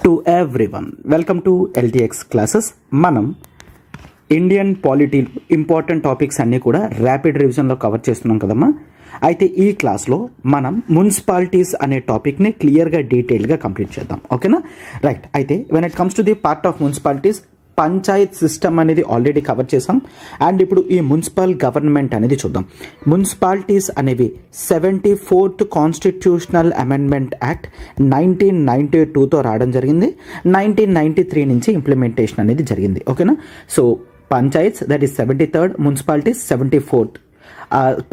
To everyone welcome to LTX classes. మనం Indian polity important topics అన్నీ కూడా rapid రివిజన్లో cover చేస్తున్నాం కదమ్మా. అయితే ఈ క్లాస్లో మనం మున్సిపాలిటీస్ అనే టాపిక్ని క్లియర్గా డీటెయిల్గా కంప్లీట్ చేద్దాం. ఓకేనా? రైట్. అయితే when it comes to the part of municipalities, Panchayat system అనేది ఆల్రెడీ కవర్ చేసాం. అండ్ ఇప్పుడు ఈ మున్సిపల్ గవర్నమెంట్ అనేది చూద్దాం. మున్సిపాలిటీస్ అనేవి 74th కాన్స్టిట్యూషనల్ అమెండ్మెంట్ యాక్ట్ 1992తో రావడం జరిగింది. 1993 నుంచి ఇంప్లిమెంటేషన్ అనేది జరిగింది. ఓకేనా? So panchayats that is 73rd, municipalities 74th.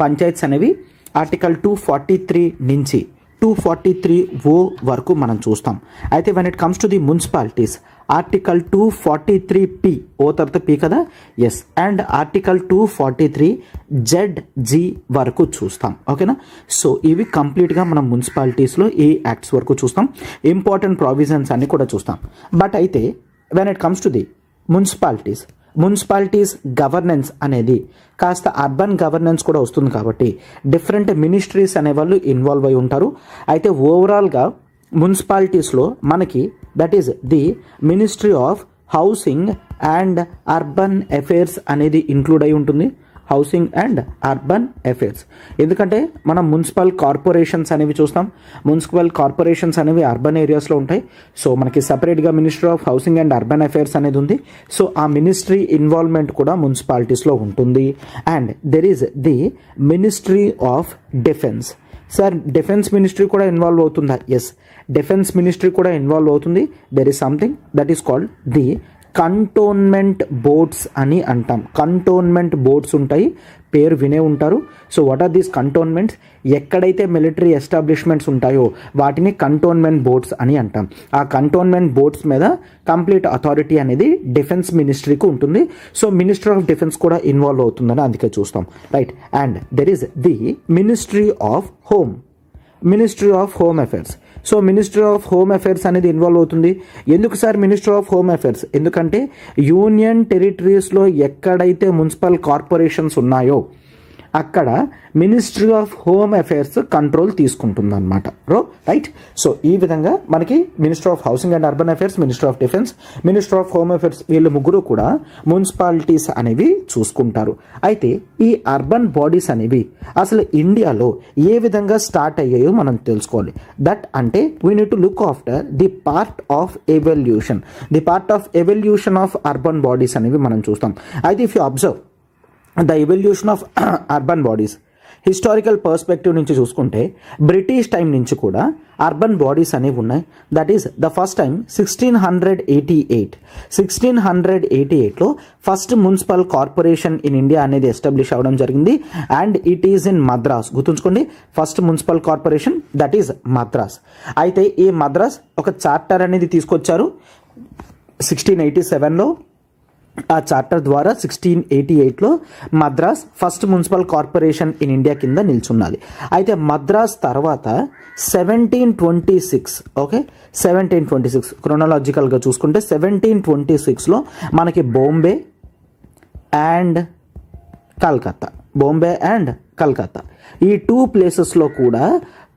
Panchayats అనేవి ఆర్టికల్ 243 నుంచి 243O వరకు మనం చూస్తాం. అయితే when it comes to the municipalities, article 243P, ఓ తర్వాత పి కదా, ఎస్, అండ్ ఆర్టికల్ 243ZG వరకు చూస్తాం. ఓకేనా? సో ఇవి కంప్లీట్గా మనం మున్సిపాలిటీస్లో ఈ యాక్ట్స్ వరకు చూస్తాం. ఇంపార్టెంట్ ప్రావిజన్స్ అన్ని కూడా చూస్తాం. బట్ అయితే when it comes to the municipalities governance అనేది కాస్త అర్బన్ గవర్నెన్స్ కూడా వస్తుంది కాబట్టి డిఫరెంట్ మినిస్ట్రీస్ అనేవాళ్ళు ఇన్వాల్వ్ అయి ఉంటారు. అయితే ఓవరాల్గా మున్సిపాలిటీస్లో మనకి that is the ministry of housing and urban affairs అనేది ఇంక్లూడ్ అయి ఉంటుంది. హౌసింగ్ అండ్ అర్బన్ అఫైర్స్, ఎందుకంటే మనం మున్సిపల్ కార్పొరేషన్స్ అనేవి చూస్తాం. మున్సిపల్ కార్పొరేషన్స్ అనేవి అర్బన్ ఏరియాస్లో ఉంటాయి. సో మనకి సపరేట్గా ministry of housing and urban affairs అనేది ఉంది. సో ఆ మినిస్ట్రీ ఇన్వాల్వ్మెంట్ కూడా మున్సిపాలిటీస్లో ఉంటుంది. And there is the ministry of defence. Sir defence ministry కూడా ఇన్వాల్వ్ అవుతుందా? ఎస్, డిఫెన్స్ మినిస్ట్రీ కూడా ఇన్వాల్వ్ అవుతుంది. There is something that is called the cantonment boards అని అంటాం. కంటోన్మెంట్ బోర్డ్స్ ఉంటాయి, పేరు వినే ఉంటారు. So what are these cantonments? ఎక్కడైతే మిలిటరీ ఎస్టాబ్లిష్మెంట్స్ ఉంటాయో వాటిని కంటోన్మెంట్ బోర్డ్స్ అని అంటాం. ఆ కంటోన్మెంట్ బోర్డ్స్ మీద కంప్లీట్ అథారిటీ అనేది డిఫెన్స్ మినిస్ట్రీకి ఉంటుంది. సో మినిస్ట్రీ ఆఫ్ డిఫెన్స్ కూడా ఇన్వాల్వ్ అవుతుందని అందుకే చూస్తాం. Right. And there is the ministry of home affairs. So ministry of home affairs అనేది ఇన్వాల్వ్ అవుతుంది. ఎందుకు sir ministry of home affairs? ఎందుకంటే యూనియన్ టెరిటరీస్లో ఎక్కడైతే మున్సిపల్ కార్పొరేషన్స్ ఉన్నాయో అక్కడ ministry of home affairs control తీసుకుంటుంది అనమాట. రైట్. సో ఈ విధంగా మనకి ministry of housing and urban affairs, ministry of defence, ministry of home affairs, వీళ్ళు ముగ్గురు కూడా మున్సిపాలిటీస్ అనేవి చూసుకుంటారు. అయితే ఈ అర్బన్ బాడీస్ అనేవి అసలు ఇండియాలో ఏ విధంగా స్టార్ట్ అయ్యాయో మనం తెలుసుకోవాలి. దట్ అంటే we need to look after the part of evolution of urban bodies అనేవి మనం చూస్తాం. అయితే if you observe the evolution of urban bodies historical perspective నుంచి చూసుకుంటే బ్రిటిష్ టైం నుంచి కూడా అర్బన్ బాడీస్ అనేవి ఉన్నాయి. That is the first time 1688లో first municipal corporation in India అనేది ఎస్టాబ్లిష్ అవ్వడం జరిగింది. And it is in Madras. గుర్తుంచుకోండి, first municipal corporation that is Madras. అయితే ఈ మద్రాస్ ఒక చార్టర్ అనేది తీసుకొచ్చారు 1687లో. ఆ చార్టర్ ద్వారా 1688లో Madras first municipal corporation in India కింద నిల్చున్నది. అయితే మద్రాస్ తర్వాత 1726 క్రోనాలజికల్గా చూసుకుంటే 1726లో మనకి బాంబే అండ్ కల్కత్తా ఈ 2 ప్లేసెస్లో కూడా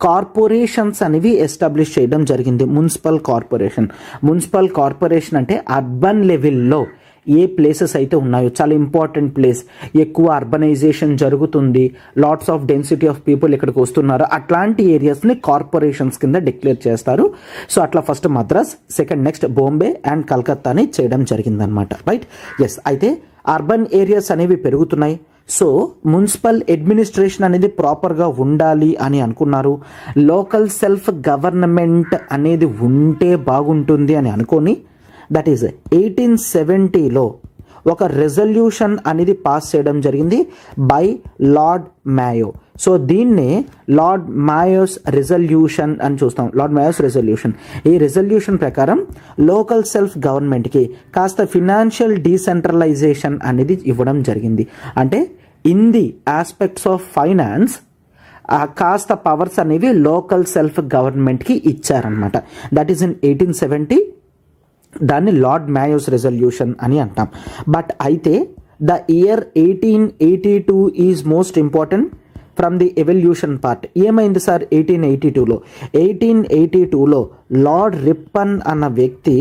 కార్పొరేషన్స్ అనేవి ఎస్టాబ్లిష్ చేయడం జరిగింది. మున్సిపల్ కార్పొరేషన్ అంటే అర్బన్ లెవెల్లో ఏ ప్లేసెస్ అయితే ఉన్నాయో, చాలా ఇంపార్టెంట్ ప్లేస్, ఎక్కువ అర్బనైజేషన్ జరుగుతుంది, lots of density of people ఇక్కడికి వస్తున్నారు, అట్లాంటి ఏరియాస్ని కార్పొరేషన్స్ కింద డిక్లేర్ చేస్తారు. సో అట్లా first Madras, second next Bombay and కలకత్తాని చేయడం జరిగిందనమాట. రైట్. ఎస్. అయితే అర్బన్ ఏరియాస్ అనేవి పెరుగుతున్నాయి. సో మున్సిపల్ అడ్మినిస్ట్రేషన్ అనేది ప్రాపర్గా ఉండాలి అని అనుకున్నారు. లోకల్ సెల్ఫ్ గవర్నమెంట్ అనేది ఉంటే బాగుంటుంది అని అనుకొని దట్ ఈస్ 1870లో ఒక రెజల్యూషన్ అనేది పాస్ చేయడం జరిగింది బై లార్డ్ మాయో. సో దీన్నే లార్డ్ మాయోస్ రెజల్యూషన్ అని చూస్తాం. ఈ రెజల్యూషన్ ప్రకారం లోకల్ సెల్ఫ్ గవర్నమెంట్కి కాస్త ఫినాన్షియల్ డీసెంట్రలైజేషన్ అనేది ఇవ్వడం జరిగింది. అంటే in the aspects of finance కాస్త పవర్స్ అనేవి లోకల్ సెల్ఫ్ గవర్నమెంట్కి ఇచ్చారనమాట. That is in 1870. దాన్ని లార్డ్ మాయోస్ రెజల్యూషన్ అని అంటాం. బట్ అయితే the year 1882 is most important. From the evolution part. ఏమైంది సార్ 1882లో లార్డ్ రిప్పన్ అన్న వ్యక్తి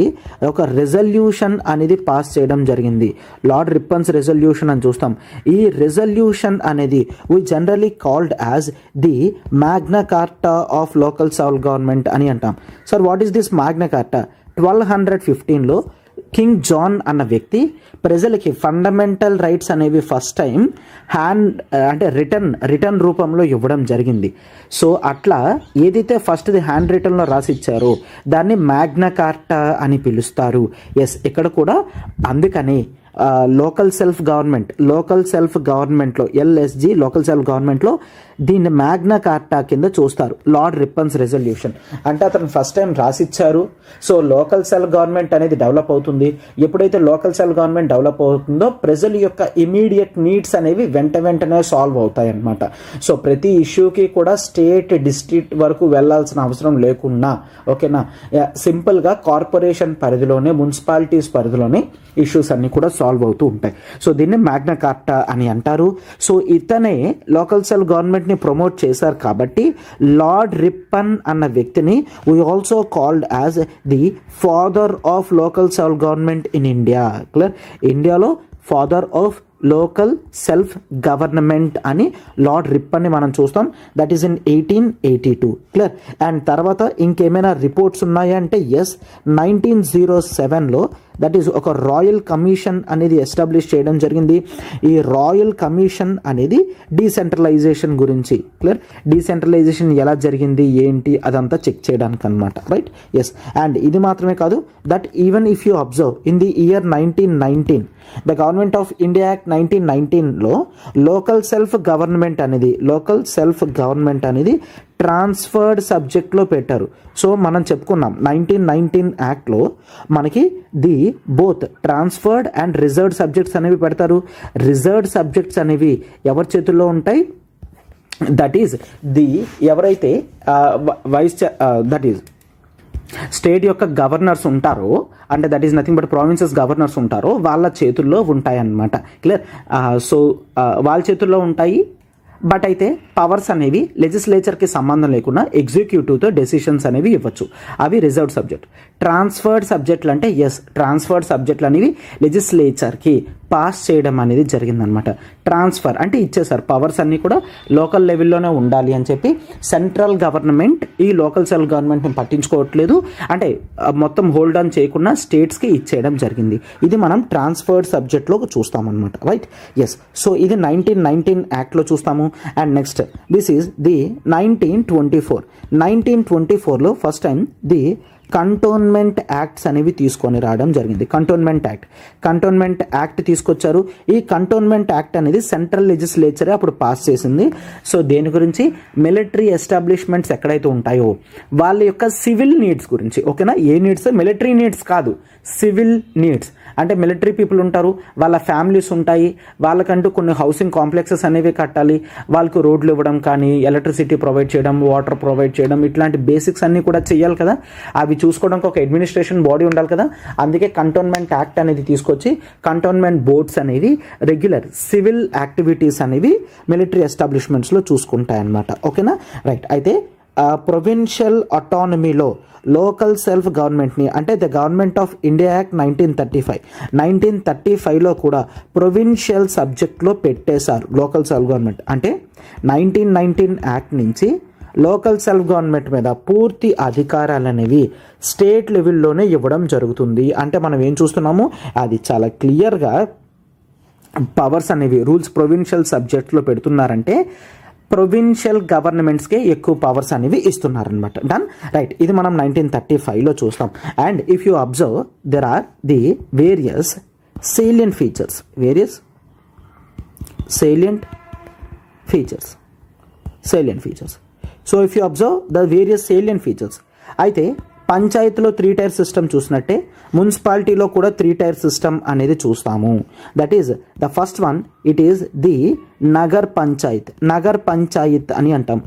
ఒక రెజల్యూషన్ అనేది పాస్ చేయడం జరిగింది. లార్డ్ రిప్పన్స్ రెజల్యూషన్ అని చూస్తాం. ఈ రెజల్యూషన్ అనేది we generally called as the Magna Carta of local self government అని అంటాం. Sir what is this Magna Carta? 1215లో కింగ్ జాన్ అన్న వ్యక్తి ప్రజలకి ఫండమెంటల్ రైట్స్ అనేవి ఫస్ట్ టైం రిటర్న్ రూపంలో ఇవ్వడం జరిగింది. సో అట్లా ఏదైతే ఫస్ట్ది హ్యాండ్ రిటర్న్లో రాసిచ్చారో దాన్ని మ్యాగ్నా కార్టా అని పిలుస్తారు. ఎస్, ఇక్కడ కూడా అందుకని లోకల్ సెల్ఫ్ గవర్నమెంట్లో ఎల్ఎస్జి లోకల్ సెల్ఫ్ గవర్నమెంట్లో దీన్ని మ్యాగ్నా కార్టా కింద చూస్తారు. లార్డ్ రిప్పన్స్ రెజల్యూషన్ అంటే అతను ఫస్ట్ టైం రాసిచ్చారు. సో లోకల్ సెల్ఫ్ గవర్నమెంట్ అనేది డెవలప్ అవుతుంది. ఎప్పుడైతే లోకల్ సెల్ఫ్ గవర్నమెంట్ డెవలప్ అవుతుందో ప్రజల యొక్క ఇమీడియట్ నీడ్స్ అనేవి వెంటనే సాల్వ్ అవుతాయి అన్నమాట. సో ప్రతి ఇష్యూకి కూడా స్టేట్ డిస్ట్రిక్ట్ వరకు వెళ్లాల్సిన అవసరం లేకుండా, ఓకేనా, సింపుల్గా కార్పొరేషన్ పరిధిలోనే మున్సిపాలిటీస్ పరిధిలోనే ఇష్యూస్ అన్ని కూడా సాల్వ్ అవుతూ ఉంటాయి. సో దీన్ని మ్యాగ్నా కార్టా అని అంటారు. సో ఇతనే లోకల్ సెల్ఫ్ గవర్నమెంట్ ని ప్రమోట్ చేశారు కాబట్టి లార్డ్ రిప్పన్ అన్న వ్యక్తిని we also called as the father of local self government in India. Clear? ఇండియాలో father of local self government అని లార్డ్ రిప్పన్ని మనం చూస్తాం. That is in 1882. Clear? And తర్వాత ఇంకేమైనా రిపోర్ట్స్ ఉన్నాయా అంటే ఎస్, 1907లో దట్ ఈస్ ఒక రాయల్ కమిషన్ అనేది ఎస్టాబ్లిష్ చేయడం జరిగింది. ఈ రాయల్ కమిషన్ అనేది డీసెంట్రలైజేషన్ గురించి, క్లియర్, డీసెంట్రలైజేషన్ ఎలా జరిగింది ఏంటి అదంతా చెక్ చేయడానికి అనమాట. రైట్? ఎస్. అండ్ ఇది మాత్రమే కాదు, that even if you observe in the year 1919 the government of India act 1919లో లోకల్ సెల్ఫ్ గవర్నమెంట్ అనేది ట్రాన్స్ఫర్డ్ సబ్జెక్ట్లో పెట్టారు. సో మనం చెప్పుకున్నాం 1919 యాక్ట్లో మనకి the both transferred and reserved subjects అనేవి పెడతారు. రిజర్వ్డ్ సబ్జెక్ట్స్ అనేవి ఎవరి చేతుల్లో ఉంటాయి? దట్ ఈజ్ ది ఎవరైతే దట్ ఈజ్ స్టేట్ యొక్క గవర్నర్స్ ఉంటారో, అంటే that is nothing but provinces governors ఉంటారో వాళ్ళ చేతుల్లో ఉంటాయి అన్నమాట. క్లియర్? సో వాళ్ళ చేతుల్లో ఉంటాయి. బట్ అయితే పవర్స్ అనేవి లెజిస్లేచర్కి సంబంధం లేకుండా ఎగ్జిక్యూటివ్తో డెసిషన్స్ అనేవి ఇవ్వచ్చు. అవి రిజర్వ్డ్ సబ్జెక్ట్. ట్రాన్స్ఫర్డ్ సబ్జెక్టులు అంటే ఎస్, ట్రాన్స్ఫర్డ్ సబ్జెక్టులు అనేవి లెజిస్లేచర్కి పాస్ చేయడం అనేది జరిగిందనమాట. ట్రాన్స్ఫర్ అంటే ఇచ్చేసారు. పవర్స్ అన్నీ కూడా లోకల్ లెవెల్లోనే ఉండాలి అని చెప్పి సెంట్రల్ గవర్నమెంట్ ఈ లోకల్ సెల్ఫ్ గవర్నమెంట్ని పట్టించుకోవట్లేదు, అంటే మొత్తం హోల్డ్ ఆన్ చేయకుండా స్టేట్స్కి ఇచ్చేయడం జరిగింది. ఇది మనం ట్రాన్స్ఫర్డ్ సబ్జెక్ట్లో చూస్తామన్నమాట. రైట్? ఎస్. సో ఇది 1919 యాక్ట్లో చూస్తాము. And next this is the 1924లో first time the cantonment acts అనేవి తీసుకొని రావడం జరిగింది. కంటోన్మెంట్ యాక్ట్ తీసుకొచ్చారు. ఈ కంటోన్మెంట్ యాక్ట్ అనేది సెంట్రల్ లెజిస్లేచరే అప్పుడు పాస్ చేసింది. సో దేని గురించి? మిలిటరీ ఎస్టాబ్లిష్మెంట్స్ ఎక్కడైతే ఉంటాయో వాళ్ళ యొక్క సివిల్ నీడ్స్ గురించి. ఓకేనా? ఏ నీడ్స్? మిలిటరీ నీడ్స్ కాదు, సివిల్ నీడ్స్. అంటే మిలిటరీ పీపుల్ ఉంటారు, వాళ్ళ ఫ్యామిలీస్ ఉంటాయి, వాళ్ళకంటూ కొన్ని హౌసింగ్ కాంప్లెక్సెస్ అనేవి కట్టాలి, వాళ్ళకు రోడ్లు ఇవ్వడం కానీ, ఎలక్ట్రిసిటీ ప్రొవైడ్ చేయడం, వాటర్ ప్రొవైడ్ చేయడం, ఇట్లాంటి బేసిక్స్ అన్నీ కూడా చేయాలి కదా. అవి చూసుకోవడానికి ఒక అడ్మినిస్ట్రేషన్ బాడీ ఉండాలి కదా. అందుకే కంటోన్మెంట్ యాక్ట్ అనేది తీసుకొచ్చి కంటోన్మెంట్ బోర్డ్స్ అనేవి రెగ్యులర్ సివిల్ యాక్టివిటీస్ అనేవి మిలిటరీ ఎస్టాబ్లిష్మెంట్స్లో చూసుకుంటాయన్నమాట. ఓకేనా? రైట్. అయితే ప్రొవిన్షియల్ అటానమీలో లోకల్ సెల్ఫ్ గవర్నమెంట్ని, అంటే the government of India act 1935లో కూడా ప్రొవిన్షియల్ సబ్జెక్ట్లో పెట్టేశారు లోకల్ సెల్ఫ్ గవర్నమెంట్. అంటే 1919 యాక్ట్ నుంచి లోకల్ సెల్ఫ్ గవర్నమెంట్ మీద పూర్తి అధికారాలు అనేవి స్టేట్ లెవెల్లోనే ఇవ్వడం జరుగుతుంది. అంటే మనం ఏం చూస్తున్నాము, అది చాలా క్లియర్గా పవర్స్ అనేవి రూల్స్ ప్రొవిన్షియల్ సబ్జెక్ట్లో పెడుతున్నారంటే ప్రొవిన్షియల్ గవర్నమెంట్స్కే ఎక్కువ పవర్స్ అనేవి ఇస్తున్నారనమాట. డన్. రైట్. ఇది మనం 1935లో చూస్తాం. And if you observe there are the various salient features. So if you observe the various salient features, అయితే పంచాయతీలో 3 టైర్ సిస్టమ్ చూసినట్టే మున్సిపాలిటీలో కూడా 3 టైర్ సిస్టమ్ అనేది చూస్తాము. That is the first one, it is the Nagar Panchayat అని అంటాం.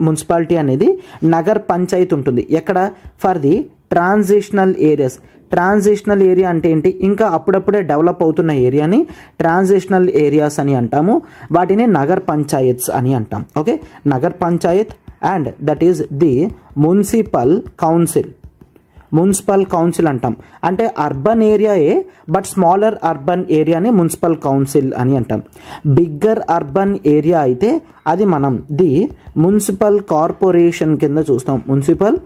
మున్సిపాలిటీ అనేది నగర్ పంచాయత్ ఉంటుంది. ఎక్కడ? For the transitional transitional area అంటే ఏంటి, ఇంకా అప్పుడప్పుడే డెవలప్ అవుతున్న ఏరియాని ట్రాన్సిషనల్ ఏరియాస్ అని అంటాము. వాటిని నగర్ పంచాయత్స్ అని అంటాం. Okay, Nagar Panchayat and that is the municipal council. Municipal council అంటాం, అంటే అర్బన్ ఏరియాయే బట్ స్మాలర్ అర్బన్ ఏరియాని మున్సిపల్ కౌన్సిల్ అని అంటాం. బిగ్గర్ అర్బన్ ఏరియా అయితే అది మనం ది మున్సిపల్ కార్పొరేషన్ కింద చూస్తాం. Municipal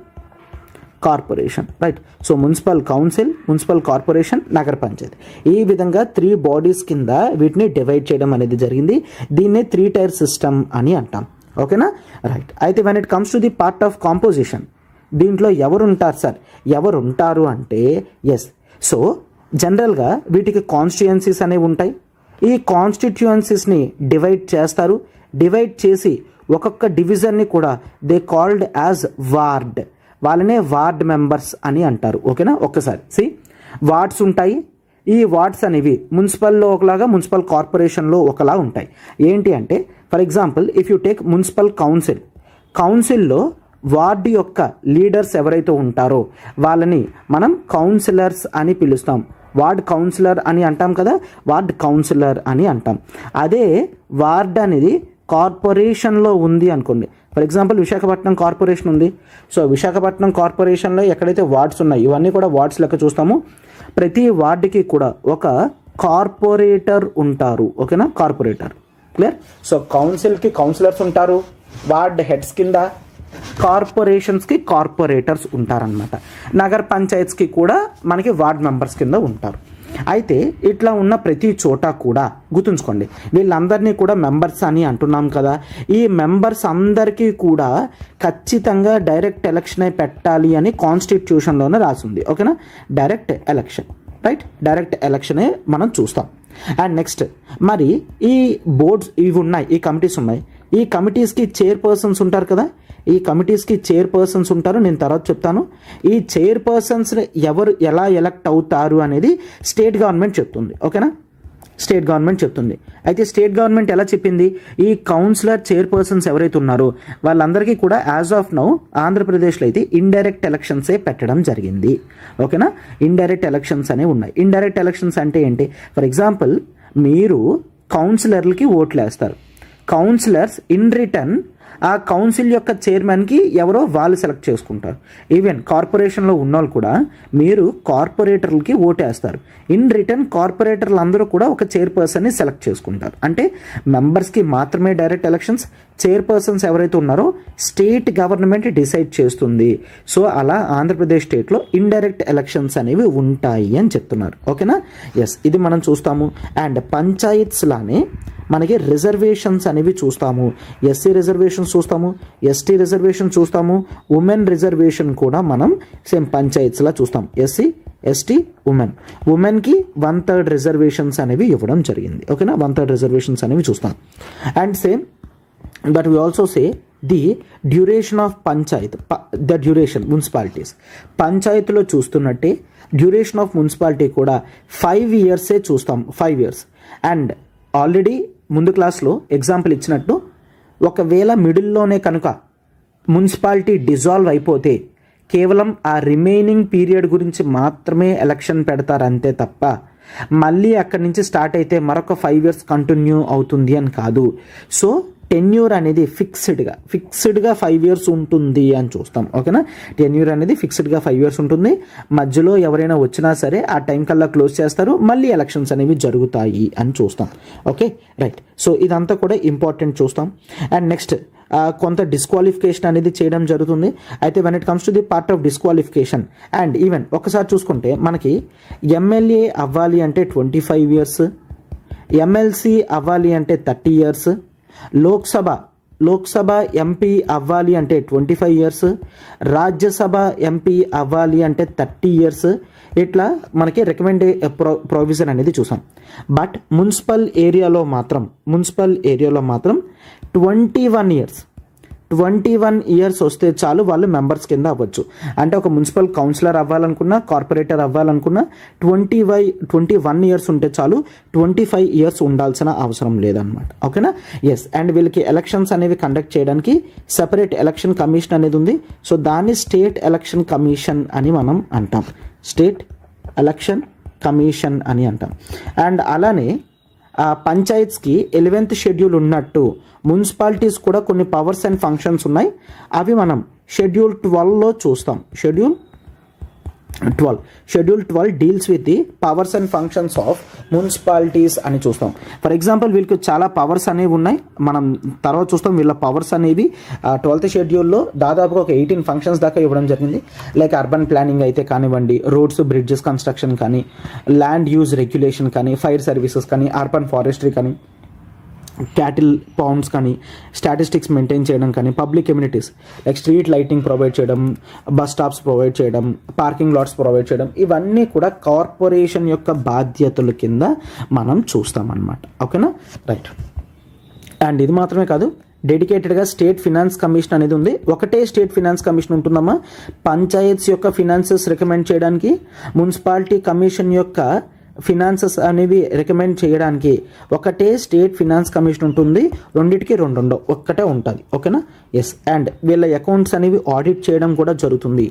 corporation, right. So municipal council, municipal corporation, నగర పంచాయతీ, ఈ విధంగా 3 బాడీస్ కింద వీటిని డివైడ్ చేయడం అనేది జరిగింది. దీన్నే 3 టైర్ సిస్టమ్ అని అంటాం. ఓకేనా, రైట్. అయితే when it comes to the part of composition, దీంట్లో ఎవరు ఉంటారు సార్, ఎవరు ఉంటారు అంటే ఎస్, సో జనరల్గా వీటికి కాన్స్టిట్యుయెన్సీస్ అనేవి ఉంటాయి. ఈ కాన్స్టిట్యుయెన్సీస్ని డివైడ్ చేస్తారు. డివైడ్ చేసి ఒక్కొక్క డివిజన్ని కూడా దే కాల్డ్ యాజ్ వార్డ్, వాళ్ళనే వార్డ్ మెంబర్స్ అని అంటారు. ఓకేనా, ఒక్కసారి వార్డ్స్ ఉంటాయి. ఈ వార్డ్స్ అనేవి మున్సిపల్లో ఒకలాగా, మున్సిపల్ కార్పొరేషన్లో ఒకలా ఉంటాయి. ఏంటి అంటే for example if you take municipal council, కౌన్సిల్లో వార్డు యొక్క లీడర్స్ ఎవరైతే ఉంటారో వాళ్ళని మనం కౌన్సిలర్స్ అని పిలుస్తాం. వార్డ్ కౌన్సిలర్ అని అంటాం కదా, వార్డ్ కౌన్సిలర్ అని అంటాం. అదే వార్డ్ అనేది కార్పొరేషన్లో ఉంది అనుకోండి, ఫర్ ఎగ్జాంపుల్ విశాఖపట్నం కార్పొరేషన్ ఉంది. సో విశాఖపట్నం కార్పొరేషన్లో ఎక్కడైతే వార్డ్స్ ఉన్నాయి ఇవన్నీ కూడా వార్డ్స్ లెక్క చూస్తాము. ప్రతి వార్డుకి కూడా ఒక కార్పొరేటర్ ఉంటారు. ఓకేనా, కార్పొరేటర్, క్లియర్. సో కౌన్సిల్కి కౌన్సిలర్స్ ఉంటారు, వార్డ్ హెడ్స్ కింద, కార్పొరేషన్స్కి కార్పొరేటర్స్ ఉంటారనమాట. నగర పంచాయత్స్కి కూడా మనకి వార్డ్ మెంబర్స్ కింద ఉంటారు. అయితే ఇట్లా ఉన్న ప్రతి చోట కూడా గుర్తుంచుకోండి, వీళ్ళందరినీ కూడా మెంబర్స్ అని అంటున్నాం కదా. ఈ మెంబర్స్ అందరికీ కూడా ఖచ్చితంగా డైరెక్ట్ ఎలక్షనే పెట్టాలి అని కాన్స్టిట్యూషన్లోనే రాసింది. ఓకేనా, డైరెక్ట్ ఎలక్షన్, రైట్, డైరెక్ట్ ఎలక్షనే మనం చూస్తాం. అండ్ నెక్స్ట్ మరి ఈ బోర్డ్స్ ఇవి ఉన్నాయి, ఈ కమిటీస్ ఉన్నాయి. ఈ కమిటీస్కి చైర్పర్సన్స్ ఉంటారు కదా, ఈ కమిటీస్కి చైర్పర్సన్స్ ఉంటారు, నేను తర్వాత చెప్తాను. ఈ చైర్పర్సన్స్ ఎవరు ఎలా ఎలక్ట్ అవుతారు అనేది స్టేట్ గవర్నమెంట్ చెప్తుంది. ఓకేనా, స్టేట్ గవర్నమెంట్ చెప్తుంది. అయితే స్టేట్ గవర్నమెంట్ ఎలా చెప్పింది, ఈ కౌన్సిలర్ చైర్పర్సన్స్ ఎవరైతే ఉన్నారో వాళ్ళందరికీ కూడా యాజ్ ఆఫ్ నౌ ఆంధ్రప్రదేశ్లో అయితే ఇండైరెక్ట్ ఎలక్షన్సే పెట్టడం జరిగింది. ఓకేనా, ఇండైరెక్ట్ ఎలక్షన్స్ అనేవి ఉన్నాయి. ఇండైరెక్ట్ ఎలక్షన్స్ అంటే ఏంటి, ఫర్ ఎగ్జాంపుల్ మీరు కౌన్సిలర్లకి ఓట్లు వేస్తారు. కౌన్సిలర్స్ ఇన్ రిటర్న్ ఆ కౌన్సిల్ యొక్క చైర్మన్కి ఎవరో వాళ్ళు సెలెక్ట్ చేసుకుంటారు. ఈవెన్ కార్పొరేషన్లో ఉన్నవాళ్ళు కూడా మీరు కార్పొరేటర్లకి ఓటేస్తారు. ఇన్ రిటర్న్ కార్పొరేటర్లు అందరూ కూడా ఒక చైర్పర్సన్ని సెలెక్ట్ చేసుకుంటారు. అంటే మెంబర్స్కి మాత్రమే డైరెక్ట్ ఎలక్షన్స్, చైర్పర్సన్స్ ఎవరైతే ఉన్నారో స్టేట్ గవర్నమెంట్ డిసైడ్ చేస్తుంది. సో అలా ఆంధ్రప్రదేశ్ స్టేట్లో ఇండైరెక్ట్ ఎలక్షన్స్ అనేవి ఉంటాయి అని చెప్తున్నారు. ఓకేనా, ఎస్, ఇది మనం చూస్తాము. అండ్ పంచాయత్స్ లానే మనకి రిజర్వేషన్స్ అనేవి చూస్తాము. ఎస్సీ రిజర్వేషన్స్ చూస్తాము, ఎస్టీ రిజర్వేషన్ చూస్తాము, ఉమెన్ రిజర్వేషన్ కూడా మనం సేమ్ పంచాయత్స్లా చూస్తాం. ఎస్సీ, ఎస్టీ, ఉమెన్కి 1/3 రిజర్వేషన్స్ అనేవి ఇవ్వడం జరిగింది. ఓకేనా, 1/3 రిజర్వేషన్స్ అనేవి చూస్తాం. And same but we also say the duration of Panchayat, the duration municipalities. పంచాయతీలో చూస్తున్నట్టే డ్యూరేషన్ ఆఫ్ మున్సిపాలిటీ కూడా 5 ఇయర్సే చూస్తాం, 5 ఇయర్స్. అండ్ ఆల్రెడీ ముందు క్లాస్లో ఎగ్జాంపుల్ ఇచ్చినట్టు ఒకవేళ మిడిల్లోనే కనుక మున్సిపాలిటీ డిజాల్వ్ అయిపోతే కేవలం ఆ రిమైనింగ్ పీరియడ్ గురించి మాత్రమే ఎలక్షన్ పెడతారు అంతే తప్ప మళ్ళీ అక్కడి నుంచి స్టార్ట్ అయితే మరొక 5 ఇయర్స్ కంటిన్యూ అవుతుంది అని కాదు. సో టెన్యూర్ అనేది ఫిక్స్డ్గా 5 ఇయర్స్ ఉంటుంది అని చూస్తాం. ఓకేనా, టెన్యూర్ అనేది ఫిక్స్డ్గా 5 ఇయర్స్ ఉంటుంది. మధ్యలో ఎవరైనా వచ్చినా సరే ఆ టైం కల్లా క్లోజ్ చేస్తారు, మళ్ళీ ఎలక్షన్స్ అనేవి జరుగుతాయి అని చూస్తాం. Okay, right. సో ఇదంతా కూడా ఇంపార్టెంట్ చూస్తాం. అండ్ నెక్స్ట్ కొంత డిస్క్వాలిఫికేషన్ అనేది చేయడం జరుగుతుంది. అయితే when it comes to the part of disqualification and even ఒకసారి చూసుకుంటే మనకి ఎమ్మెల్యే అవ్వాలి అంటే 25 ఇయర్స్, ఎమ్మెల్సీ అవ్వాలి అంటే 30 ఇయర్స్, లోక్సభ ఎంపీ అవ్వాలి అంటే 25 ఇయర్స్, రాజ్యసభ ఎంపీ అవ్వాలి అంటే 30 ఇయర్స్. ఇట్లా మనకి ప్రొవిజన్ అనేది చూసాం. బట్ మున్సిపల్ ఏరియాలో మాత్రం 21 ఇయర్స్ వస్తే చాలు వాళ్ళు మెంబర్స్ కింద అవ్వచ్చు. అంటే ఒక మున్సిపల్ కౌన్సిలర్ అవ్వాలనుకున్నా, కార్పొరేటర్ అవ్వాలనుకున్నా 21 ఇయర్స్ ఉంటే చాలు, 25 ఇయర్స్ ఉండాల్సిన అవసరం లేదనమాట. ఓకేనా, ఎస్. అండ్ వీళ్ళకి ఎలక్షన్స్ అనేవి కండక్ట్ చేయడానికి సెపరేట్ ఎలక్షన్ కమిషన్ అనేది ఉంది. సో దాన్ని స్టేట్ ఎలక్షన్ కమిషన్ అని మనం అంటాం. స్టేట్ ఎలక్షన్ కమిషన్ అని అంటాం. అండ్ అలానే పంచాయత్స్కి 11th షెడ్యూల్ ఉన్నట్టు మున్సిపాలిటీస్ కూడా కొన్ని పవర్స్ అండ్ ఫంక్షన్స్ ఉన్నాయి. అవి మనం షెడ్యూల్ 12లో చూస్తాం. Schedule 12 deals with the powers and functions of municipalities అని చూస్తాం. ఫర్ ఎగ్జాంపుల్ వీళ్ళకి చాలా పవర్స్ అనేవి ఉన్నాయి, మనం తర్వాత చూస్తాం. వీళ్ళ పవర్స్ అనేవి 12th షెడ్యూల్లో దాదాపుగా ఒక 18 ఫంక్షన్స్ దాకా ఇవ్వడం జరిగింది. లైక్ అర్బన్ ప్లానింగ్ అయితే కానివ్వండి, రోడ్స్ బ్రిడ్జెస్ కన్స్ట్రక్షన్ కానీ, ల్యాండ్ యూజ్ రెగ్యులేషన్ కానీ, ఫైర్ సర్వీసెస్ కానీ, అర్బన్ ఫారెస్ట్రీ కానీ, క్యాటిల్ పౌండ్స్ కానీ, స్టాటిస్టిక్స్ మెయింటైన్ చేయడం కానీ, public amenities like street lighting provide చేయడం, బస్ స్టాప్స్ ప్రొవైడ్ చేయడం, పార్కింగ్ లాట్స్ ప్రొవైడ్ చేయడం, ఇవన్నీ కూడా కార్పొరేషన్ యొక్క బాధ్యతల కింద మనం చూస్తామన్నమాట. ఓకేనా, రైట్. అండ్ ఇది మాత్రమే కాదు, డెడికేటెడ్గా స్టేట్ ఫినాన్స్ కమిషన్ అనేది ఉంది. ఒకటే స్టేట్ ఫినాన్స్ కమిషన్ ఉంటుందమ్మా. పంచాయత్స్ యొక్క ఫినాన్సెస్ రికమెండ్ చేయడానికి, మున్సిపాలిటీ కమిషన్ యొక్క ఫినాన్సెస్ అనేవి రికమెండ్ చేయడానికి ఒకటే స్టేట్ ఫినాన్స్ కమిషన్ ఉంటుంది. రెండింటికి రెండు ఉండవు, ఒక్కటే ఉంటుంది. ఓకేనా, ఎస్. అండ్ వీళ్ళ అకౌంట్స్ అనేవి ఆడిట్ చేయడం కూడా జరుగుతుంది.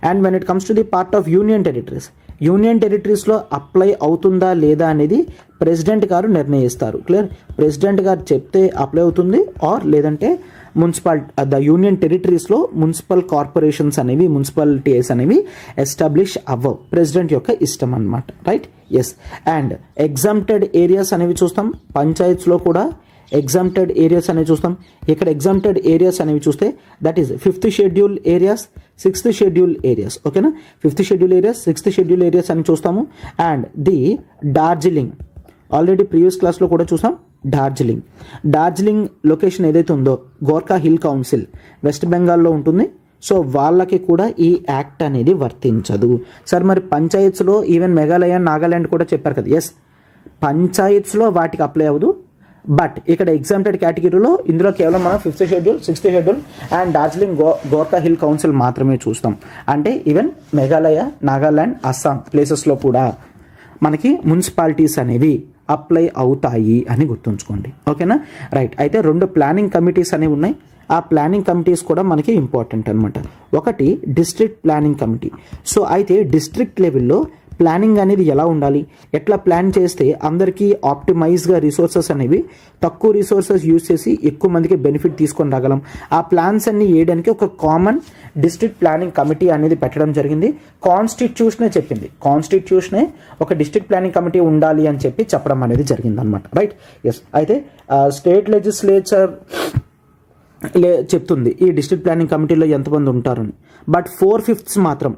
And when it comes to the part of union టెరిటరీస్లో అప్లై అవుతుందా లేదా అనేది ప్రెసిడెంట్ గారు నిర్ణయిస్తారు. క్లియర్, ప్రెసిడెంట్ గారు చెప్తే అప్లై అవుతుంది, ఆర్ లేదంటే ద యూనియన్ టెరిటరీస్లో మున్సిపల్ కార్పొరేషన్స్ అనేవి, మున్సిపాలిటీస్ అనేవి ఎస్టాబ్లిష్ అవ్వవు. ప్రెసిడెంట్ యొక్క ఇష్టం అన్నమాట. Right, yes. And exempted areas అనేవి చూస్తాం. పంచాయత్స్లో కూడా ఎగ్జామ్టెడ్ ఏరియాస్ అనేవి చూస్తాం. ఇక్కడ ఎగ్జామ్టెడ్ ఏరియాస్ అనేవి చూస్తే that is 5th schedule areas, 6th schedule areas. ఓకేనా, 5th schedule areas, 6th schedule areas అని చూస్తాము. And the Darjeeling, already previous క్లాస్లో కూడా చూసాం. డార్జిలింగ్ లొకేషన్ ఏదైతే ఉందో గోర్ఖా హిల్ కౌన్సిల్ వెస్ట్ బెంగాల్లో ఉంటుంది. సో వాళ్ళకి కూడా ఈ యాక్ట్ అనేది వర్తించదు. సార్ మరి పంచాయత్స్లో ఈవెన్ మేఘాలయ, నాగాల్యాండ్ కూడా చెప్పారు కదా. ఎస్, పంచాయత్స్లో వాటికి అప్లై అవ్వదు. బట్ ఇక్కడ ఎగ్జామ్టెడ్ కేటగిరీలో ఇందులో కేవలం మనం 5th schedule, 6th schedule and Darjeeling Gorkha hill council మాత్రమే చూస్తాం. అంటే ఈవెన్ మేఘాలయ, నాగాల్యాండ్, అస్సాం ప్లేసెస్లో కూడా మనకి మున్సిపాలిటీస్ అనేవి అప్లై అవుతాయి అని గుర్తుంచుకోండి. ఓకేనా, రైట్. అయితే 2 ప్లానింగ్ కమిటీస్ అనేవి ఉన్నాయి. ఆ ప్లానింగ్ కమిటీస్ కూడా మనకి ఇంపార్టెంట్ అనమాట. ఒకటి డిస్ట్రిక్ట్ ప్లానింగ్ కమిటీ. సో అయితే డిస్ట్రిక్ట్ లెవెల్లో ప్లానింగ్ అనేది ఎలా ఉండాలి, ఎట్లా ప్లాన్ చేస్తే అందరికీ ఆప్టిమైజ్గా రిసోర్సెస్ అనేవి తక్కువ రిసోర్సెస్ యూజ్ చేసి ఎక్కువ మందికి బెనిఫిట్ తీసుకొని రాగలం, ఆ ప్లాన్స్ అన్ని వేయడానికి ఒక కామన్ డిస్ట్రిక్ట్ ప్లానింగ్ కమిటీ అనేది పెట్టడం జరిగింది. కాన్స్టిట్యూషనే చెప్పింది, కాన్స్టిట్యూషనే ఒక డిస్ట్రిక్ట్ ప్లానింగ్ కమిటీ ఉండాలి అని చెప్పడం అనేది జరిగింది అనమాట. Right, yes. అయితే స్టేట్ లెజిస్లేచర్ చెప్తుంది ఈ డిస్ట్రిక్ట్ ప్లానింగ్ కమిటీలో ఎంతమంది ఉంటారని. బట్ 4/5 మాత్రం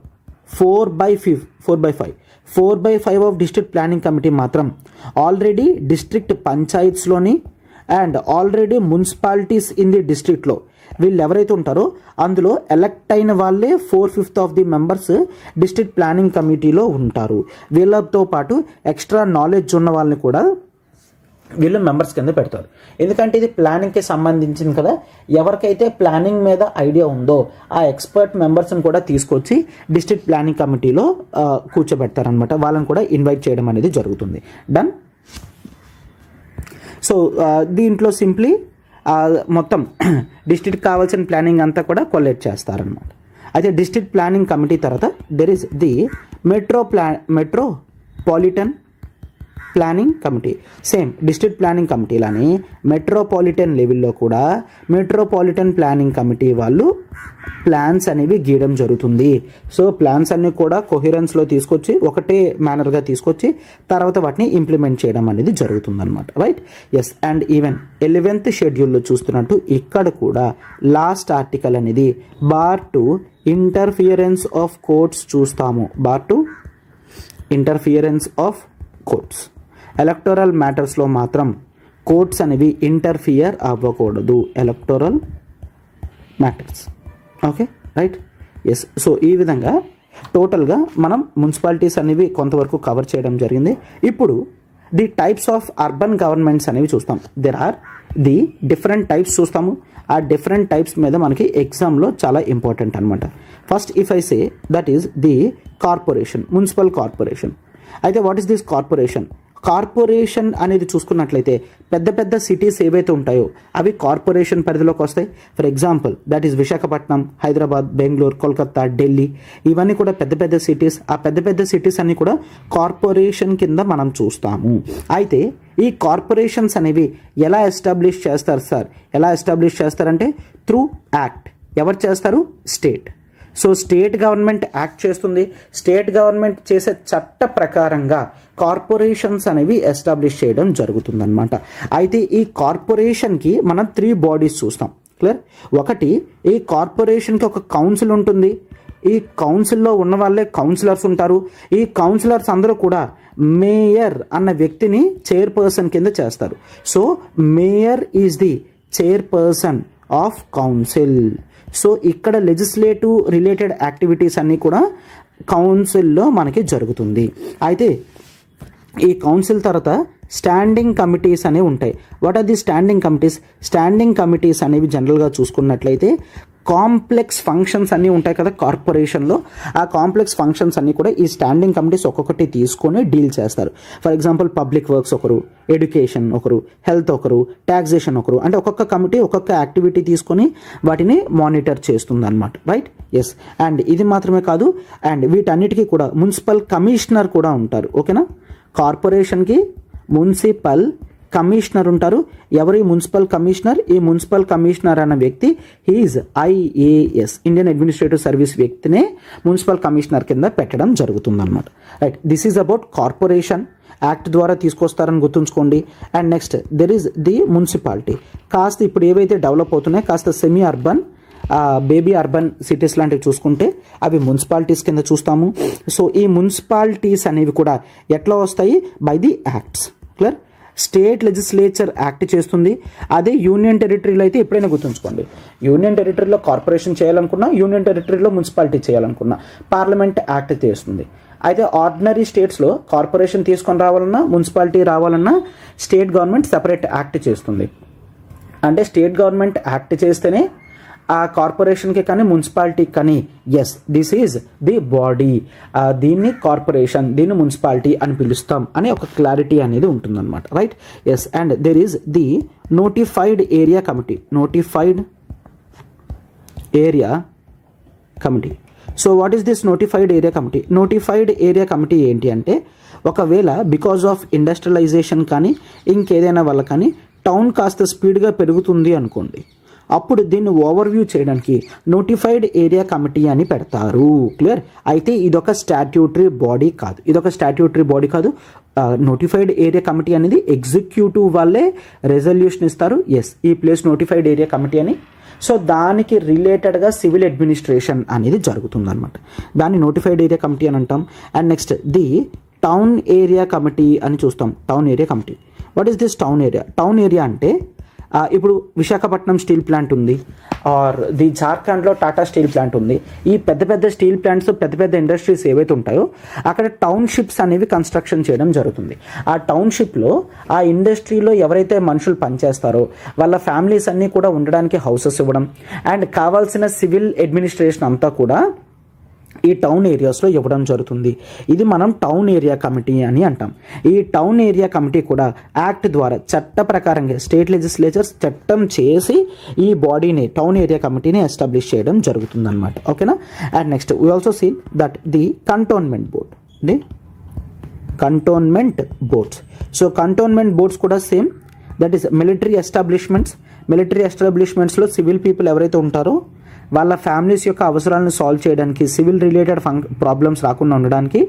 4/5 ఆఫ్ డిస్ట్రిక్ట్ ప్లానింగ్ కమిటీ మాత్రం ఆల్రెడీ డిస్ట్రిక్ట్ పంచాయత్స్లోని and already municipalities in the డిస్ట్రిక్ట్లో వీళ్ళు ఎవరైతే ఉంటారో అందులో ఎలక్ట్ అయిన వాళ్ళే 4/5 of the members district planning కమిటీలో ఉంటారు. వీళ్ళతో పాటు ఎక్స్ట్రా నాలెడ్జ్ ఉన్న వాళ్ళని కూడా వీళ్ళు మెంబర్స్ కింద పెడతారు. ఎందుకంటే ఇది ప్లానింగ్కి సంబంధించింది కదా, ఎవరికైతే ప్లానింగ్ మీద ఐడియా ఉందో ఆ ఎక్స్పర్ట్ మెంబర్స్ని కూడా తీసుకొచ్చి డిస్ట్రిక్ట్ ప్లానింగ్ కమిటీలో కూర్చోబెడతారనమాట. వాళ్ళని కూడా ఇన్వైట్ చేయడం అనేది జరుగుతుంది. డన్. సో దీంట్లో సింప్లీ మొత్తం డిస్ట్రిక్ట్ కావాల్సిన ప్లానింగ్ అంతా కూడా కొలెక్ట్ చేస్తారనమాట. అయితే డిస్ట్రిక్ట్ ప్లానింగ్ కమిటీ తర్వాత there is the metropolitan planning committee. Same district planning కమిటీలని మెట్రోపాలిటన్ లెవెల్లో కూడా మెట్రోపాలిటన్ ప్లానింగ్ కమిటీ వాళ్ళు ప్లాన్స్ అనేవి గీయడం జరుగుతుంది. సో ప్లాన్స్ అన్ని కూడా కొహిరెన్స్లో తీసుకొచ్చి ఒకటే మేనర్గా తీసుకొచ్చి తర్వాత వాటిని ఇంప్లిమెంట్ చేయడం అనేది జరుగుతుంది అనమాట. Right, yes. And even 11th షెడ్యూల్లో చూస్తున్నట్టు ఇక్కడ కూడా లాస్ట్ ఆర్టికల్ అనేది bar to interference of courts చూస్తాము. Bar to interference of courts. Electoral మ్యాటర్స్లో మాత్రం కోర్ట్స్ అనేవి ఇంటర్ఫియర్ అవ్వకూడదు. Electoral matters. Okay, right, yes. So ఈ విధంగా టోటల్గా మనం మున్సిపాలిటీస్ అనేవి కొంతవరకు కవర్ చేయడం జరిగింది. ఇప్పుడు the types of urban governments అనేవి చూస్తాం. There are the different types చూస్తాము. ఆ డిఫరెంట్ టైప్స్ మీద మనకి ఎగ్జామ్లో చాలా ఇంపార్టెంట్ అనమాట. First if I say that is the corporation, municipal corporation. అయితే what is this corporation? Corporation అనేది చూసుకున్నట్లయితే పెద్ద పెద్ద సిటీస్ ఏవైతే ఉంటాయో అవి కార్పొరేషన్ పరిధిలోకి వస్తాయి. For example that is Visakhapatnam, Hyderabad, Bengaluru, Kolkata, Delhi, ఇవన్నీ కూడా పెద్ద పెద్ద సిటీస్. ఆ పెద్ద పెద్ద సిటీస్ అన్ని కూడా కార్పొరేషన్ కింద మనం చూస్తాము. అయితే ఈ కార్పొరేషన్స్ అనేవి ఎలా ఎస్టాబ్లిష్ చేస్తారు సార్? ఎలా ఎస్టాబ్లిష్ చేస్తారంటే త్రూ యాక్ట్. ఎవరు చేస్తారు? State. So state government act చేస్తుంది. స్టేట్ గవర్నమెంట్ చేసే చట్ట ప్రకారంగా కార్పొరేషన్స్ అనేవి ఎస్టాబ్లిష్ చేయడం జరుగుతుందన్నమాట. అయితే ఈ కార్పొరేషన్కి మనం 3 బాడీస్ చూస్తాం. క్లియర్? ఒకటి, ఈ కార్పొరేషన్కి ఒక కౌన్సిల్ ఉంటుంది. ఈ కౌన్సిల్లో ఉన్న వాళ్ళే కౌన్సిలర్స్ ఉంటారు. ఈ కౌన్సిలర్స్ అందరూ కూడా మేయర్ అన్న వ్యక్తిని చైర్పర్సన్ కింద చేస్తారు. So mayor is the chairperson of council. So ఇక్కడ లెజిస్లేటివ్ రిలేటెడ్ యాక్టివిటీస్ అన్నీ కూడా కౌన్సిల్లో మనకి జరుగుతుంది. అయితే ఈ కౌన్సిల్ తర్వాత స్టాండింగ్ కమిటీస్ అనేవి ఉంటాయి. What are the standing committees? Standing committees అనేవి జనరల్గా చూసుకున్నట్లయితే కాంప్లెక్స్ ఫంక్షన్స్ అన్నీ ఉంటాయి కదా కార్పొరేషన్లో. ఆ కాంప్లెక్స్ ఫంక్షన్స్ అన్నీ కూడా ఈ స్టాండింగ్ కమిటీస్ ఒక్కొక్కటి తీసుకొని డీల్ చేస్తారు. ఫర్ ఎగ్జాంపుల్ పబ్లిక్ వర్క్స్ ఒకరు, ఎడ్యుకేషన్ ఒకరు, హెల్త్ ఒకరు, ట్యాక్సేషన్ ఒకరు. అంటే ఒక్కొక్క కమిటీ ఒక్కొక్క యాక్టివిటీ తీసుకొని వాటిని మానిటర్ చేస్తుంది అనమాట. రైట్? ఎస్. అండ్ ఇది మాత్రమే కాదు, అండ్ వీటన్నిటికీ కూడా మున్సిపల్ కమిషనర్ కూడా ఉంటారు. ఓకేనా? కార్పొరేషన్కి మున్సిపల్ కమిషనర్ ఉంటారు. ఎవరు ఈ మున్సిపల్ కమిషనర్? ఈ మున్సిపల్ కమిషనర్ అన్న వ్యక్తి he is IAS, Indian administrative service వ్యక్తినే మున్సిపల్ కమిషనర్ కింద పెట్టడం జరుగుతుందన్నమాట. Right? This is about corporation. Act ద్వారా తీసుకొస్తారని గుర్తుంచుకోండి. And next there is the municipality. కాస్త ఇప్పుడు ఏవైతే డెవలప్ అవుతున్నాయో కాస్త semi urban, baby urban cities లాంటివి చూసుకుంటే అవి మున్సిపాలిటీస్ కింద చూస్తాము. సో ఈ మున్సిపాలిటీస్ అనేవి కూడా ఎట్లా వస్తాయి? By the acts. Clear? State legislature act చేస్తుంది. అదే యూనియన్ టెరిటరీలో అయితే ఎప్పుడైనా గుర్తుంచుకోండి, యూనియన్ టెరిటరీలో కార్పొరేషన్ చేయాలనుకున్నా, యూనియన్ టెరిటరీలో మున్సిపాలిటీ చేయాలనుకున్నా పార్లమెంట్ యాక్ట్ చేస్తుంది. అయితే ఆర్డినరీ స్టేట్స్లో కార్పొరేషన్ తీసుకొని రావాలన్నా, మున్సిపాలిటీ రావాలన్నా స్టేట్ గవర్నమెంట్ సెపరేట్ యాక్ట్ చేస్తుంది. అంటే స్టేట్ గవర్నమెంట్ యాక్ట్ చేస్తేనే ఆ కార్పొరేషన్కి కానీ మున్సిపాలిటీకి కానీ yes this is the body, దీన్ని కార్పొరేషన్, దీన్ని మున్సిపాలిటీ అని పిలుస్తాం అనే ఒక క్లారిటీ అనేది ఉంటుందన్నమాట. Right? Yes. And there is the notified area committee. Notified area committee. So what is this notified area committee? Notified area committee ఏంటి అంటే, ఒకవేళ బికాజ్ ఆఫ్ ఇండస్ట్రియలైజేషన్ కానీ ఇంకేదైనా వల్ల కానీ టౌన్ కాస్త స్పీడ్గా పెరుగుతుంది అనుకోండి, అప్పుడు దీన్ని ఓవర్వ్యూ చేయడానికి నోటిఫైడ్ ఏరియా కమిటీ అని పెడతారు. క్లియర్? అయితే ఇదొక స్టాట్యూటరీ బాడీ కాదు. నోటిఫైడ్ ఏరియా కమిటీ అనేది ఎగ్జిక్యూటివ్ వాళ్ళే రెజల్యూషన్ ఇస్తారు. ఎస్, ఈ ప్లేస్ నోటిఫైడ్ ఏరియా కమిటీ అని. సో దానికి రిలేటెడ్గా సివిల్ అడ్మినిస్ట్రేషన్ అనేది జరుగుతుందన్నమాట. దాన్ని నోటిఫైడ్ ఏరియా కమిటీ అని అంటాం. And next the town area committee అని చూస్తాం. Town area committee. What is this town area? Town area అంటే ఇప్పుడు విశాఖపట్నం స్టీల్ ప్లాంట్ ఉంది, ఆర్ ది జార్ఖండ్లో టాటా స్టీల్ ప్లాంట్ ఉంది. ఈ పెద్ద పెద్ద స్టీల్ ప్లాంట్స్, పెద్ద పెద్ద ఇండస్ట్రీస్ ఏవైతే ఉంటాయో అక్కడ టౌన్షిప్స్ అనేవి కన్స్ట్రక్షన్ చేయడం జరుగుతుంది. ఆ టౌన్షిప్లో ఆ ఇండస్ట్రీలో ఎవరైతే మనుషులు పనిచేస్తారో వాళ్ళ ఫ్యామిలీస్ అన్నీ కూడా ఉండడానికి హౌసెస్ ఇవ్వడం, అండ్ కావాల్సిన సివిల్ అడ్మినిస్ట్రేషన్ అంతా కూడా ఈ టౌన్ ఏరియాస్లో ఇవ్వడం జరుగుతుంది. ఇది మనం టౌన్ ఏరియా కమిటీ అని అంటాం. ఈ టౌన్ ఏరియా కమిటీ కూడా యాక్ట్ ద్వారా చట్ట ప్రకారంగా స్టేట్ లెజిస్లేచర్స్ చట్టం చేసి ఈ బాడీని, టౌన్ ఏరియా కమిటీని ఎస్టాబ్లిష్ చేయడం జరుగుతుంది అనమాట. ఓకేనా? And next we also see that the cantonment board. Cantonment boards. So cantonment boards కూడా same, that is military establishments. Military ఎస్టాబ్లిష్మెంట్స్లో సివిల్ పీపుల్ ఎవరైతే ఉంటారో వాళ్ళ ఫ్యామిలీస్ యొక్క అవసరాలను సాల్వ్ చేయడానికి, సివిల్ రిలేటెడ్ ప్రాబ్లమ్స్ రాకుండా ఉండడానికి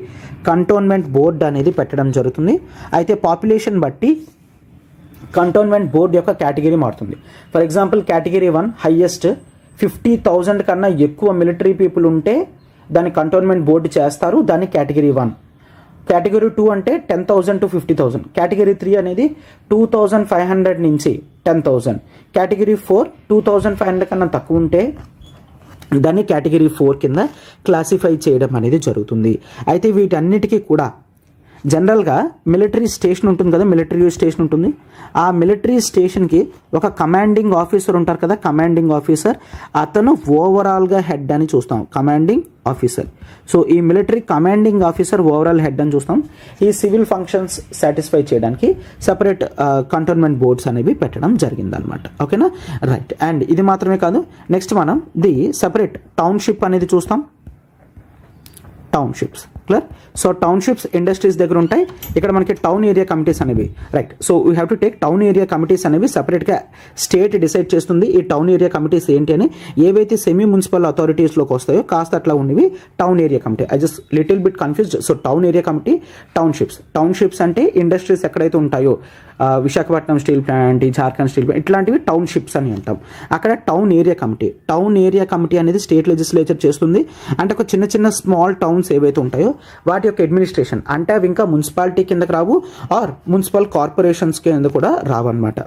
కంటోన్మెంట్ బోర్డ్ అనేది పెట్టడం జరుగుతుంది. అయితే పాపులేషన్ బట్టి కంటోన్మెంట్ బోర్డ్ యొక్క కేటగిరీ మారుతుంది. ఫర్ ఎగ్జాంపుల్ కేటగిరీ 1 హైయెస్ట్ 50,000 కన్నా ఎక్కువ మిలిటరీ పీపుల్ ఉంటే దాన్ని కంటోన్మెంట్ బోర్డు చేస్తారు, దాన్ని కేటగిరీ 1. కేటగిరీ 2 అంటే 10,000 to 50,000. కేటగిరీ 3 అనేది 2,500 నుంచి 10,000. కేటగిరీ 4 2,500 కన్నా తక్కువ ఉంటే దాన్ని కేటగిరీ 4 కింద క్లాసిఫై చేయడం అనేది జరుగుతుంది. అయితే వీటన్నిటికీ కూడా జనరల్గా మిలిటరీ స్టేషన్ ఉంటుంది కదా, మిలిటరీ స్టేషన్ ఉంటుంది. ఆ మిలిటరీ స్టేషన్కి ఒక కమాండింగ్ ఆఫీసర్ ఉంటారు కదా, కమాండింగ్ ఆఫీసర్, అతను ఓవరాల్గా హెడ్ అని చూస్తాం, కమాండింగ్ ఆఫీసర్. సో ఈ military commanding officer overall head అని చూస్తాం. ఈ సివిల్ ఫంక్షన్స్ సాటిస్ఫై చేయడానికి సపరేట్ కంటోన్మెంట్ బోర్డ్స్ అనేవి పెట్టడం జరిగిందనమాట. ఓకేనా, రైట్. అండ్ ఇది మాత్రమే కాదు, నెక్స్ట్ మనం ది సపరేట్ టౌన్షిప్ అనేది చూస్తాం. Townships clear. So townships industries దగ్గర ఉంటాయి. ఇక్కడ మనకి టౌన్ ఏరియా కమిటీస్ అనేవి, right. So we have to take town area committees అనేవి సపరేట్గా స్టేట్ డిసైడ్ చేస్తుంది ఈ టౌన్ ఏరియా కమిటీస్ ఏంటి అని. ఏవైతే సెమీ మున్సిపల్ అథారిటీస్లోకి వస్తాయో కాస్త అట్లా ఉన్నవి town area committee. I just little bit confused. So town area committee, townships అంటే ఇండస్ట్రీస్ ఎక్కడైతే ఉంటాయో, Visakhapatnam steel plant, Jharkhand steel plant, ఇట్లాంటివి టౌన్షిప్స్ అని అంటాం. అక్కడ టౌన్ ఏరియా కమిటీ అనేది స్టేట్ లెజిస్లేచర్ చేస్తుంది. అంటే ఒక చిన్న చిన్న స్మాల్ టౌన్స్ ఏవైతే ఉంటాయో వాటి యొక్క అడ్మినిస్ట్రేషన్, అంటే అవి ఇంకా మున్సిపాలిటీ కిందకి రావు ఆర్ మున్సిపల్ కార్పొరేషన్స్ కింద కూడా రావన్నమాట,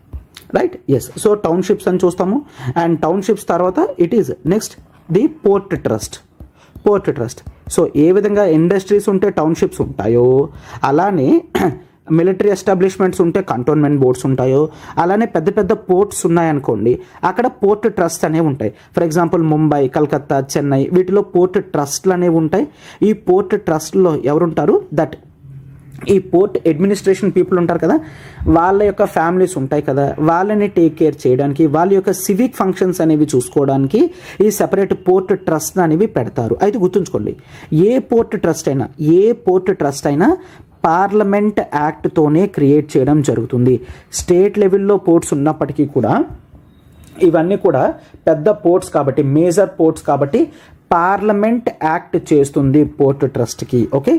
రైట్. ఎస్. సో టౌన్షిప్స్ అని చూస్తాము. అండ్ టౌన్షిప్స్ తర్వాత it is next the port trust. So ఏ విధంగా ఇండస్ట్రీస్ ఉంటే టౌన్షిప్స్ ఉంటాయో, అలానే మిలిటరీ ఎస్టాబ్లిష్మెంట్స్ ఉంటే కంటోన్మెంట్ బోర్డ్స్ ఉంటాయో, అలానే పెద్ద పెద్ద పోర్ట్స్ ఉన్నాయనుకోండి, అక్కడ పోర్ట్ ట్రస్ట్ అనేవి ఉంటాయి. ఫర్ ఎగ్జాంపుల్ ముంబై, కలకత్తా, చెన్నై, వీటిలో పోర్ట్ ట్రస్ట్లు అనేవి ఉంటాయి. ఈ పోర్ట్ ట్రస్ట్లో ఎవరుంటారు, దట్ ఈ పోర్ట్ అడ్మినిస్ట్రేషన్ పీపుల్ ఉంటారు కదా, వాళ్ళ యొక్క ఫ్యామిలీస్ ఉంటాయి కదా, వాళ్ళని టేక్ కేర్ చేయడానికి, వాళ్ళ యొక్క సివిక్ ఫంక్షన్స్ అనేవి చూసుకోవడానికి ఈ సెపరేట్ పోర్ట్ ట్రస్ట్ అనేవి పెడతారు. అయితే గుర్తుంచుకోండి, ఏ పోర్ట్ ట్రస్ట్ అయినా పార్లమెంట్ యాక్ట్తోనే క్రియేట్ చేయడం జరుగుతుంది. స్టేట్ లెవెల్లో పోర్ట్స్ ఉన్నప్పటికీ కూడా ఇవన్నీ కూడా పెద్ద పోర్ట్స్ కాబట్టి, మేజర్ పోర్ట్స్ కాబట్టి పార్లమెంట్ యాక్ట్ చేస్తుంది పోర్ట్ ట్రస్ట్కి. Okay,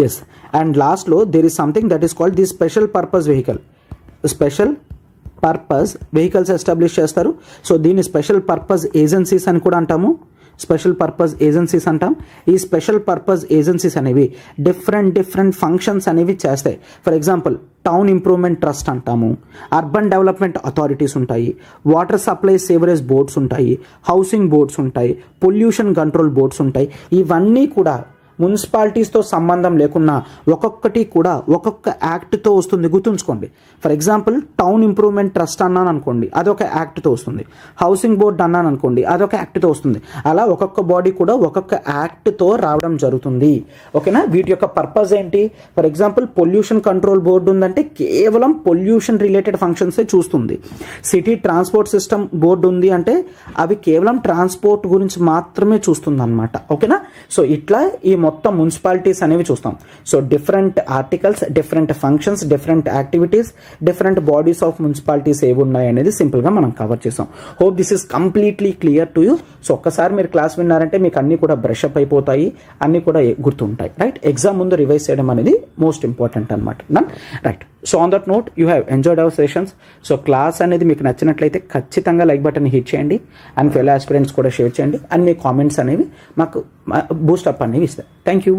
yes. అండ్ లాస్ట్లో there is something that is called the special purpose vehicles establish చేస్తారు. సో దీన్ని స్పెషల్ పర్పస్ ఏజెన్సీస్ అని కూడా అంటాము. ఈ స్పెషల్ పర్పస్ ఏజెన్సీస్ అనేవి డిఫరెంట్ ఫంక్షన్స్ అనేవి చేస్తాయి. For example town improvement trust అంటాము, అర్బన్ డెవలప్మెంట్ అథారిటీస్ ఉంటాయి, వాటర్ సప్లై సేవరేజ్ బోర్డ్స్ ఉంటాయి, హౌసింగ్ బోర్డ్స్ ఉంటాయి, పొల్యూషన్ కంట్రోల్ బోర్డ్స్ ఉంటాయి. ఇవన్నీ కూడా మున్సిపాలిటీస్తో సంబంధం లేకున్నా ఒక్కొక్కటి కూడా ఒక్కొక్క యాక్ట్తో వస్తుంది. గుర్తుంచుకోండి, for example town improvement trust అన్నాను అనుకోండి, అదొక యాక్ట్తో వస్తుంది. హౌసింగ్ బోర్డ్ అన్నాను అనుకోండి, అదొక యాక్ట్తో వస్తుంది. అలా ఒక్కొక్క బాడీ కూడా ఒక్కొక్క యాక్ట్తో రావడం జరుగుతుంది. ఓకేనా, వీటి యొక్క పర్పస్ ఏంటి? For example pollution control board ఉందంటే కేవలం పొల్యూషన్ రిలేటెడ్ ఫంక్షన్సే చూస్తుంది. సిటీ ట్రాన్స్పోర్ట్ సిస్టమ్ బోర్డు ఉంది అంటే అవి కేవలం ట్రాన్స్పోర్ట్ గురించి మాత్రమే చూస్తుంది అనమాట. ఓకేనా, సో ఇట్లా ఈ మొత్తం మున్సిపాలిటీస్ అనేవి చూస్తాం. So different articles, different functions, different activities, different bodies of municipalities ఏవి ఉన్నాయి అనేది సింపుల్గా మనం కవర్ చేసాం. Hope this is completely clear to you. So ఒక్కసారి మీరు క్లాస్ విన్నారంటే మీకు అన్ని కూడా బ్రష్ అప్ అయిపోతాయి, అన్ని కూడా గుర్తుంటాయి, రైట్. ఎగ్జామ్ ముందు రివైజ్ చేయడం అనేది మోస్ట్ ఇంపార్టెంట్ అనమాట, right. So on that note you have enjoyed hour sessions. So class అనేది మీకు నచ్చినట్లయితే ఖచ్చితంగా లైక్ బటన్ హిట్ చేయండి అండ్ ఫెలో ఆస్పిరెంట్స్ కూడా షేర్ చేయండి. అండ్ మీ కామెంట్స్ అనేవి మాకు బూస్టప్ అనేవి ఇస్తాయి. Thank you.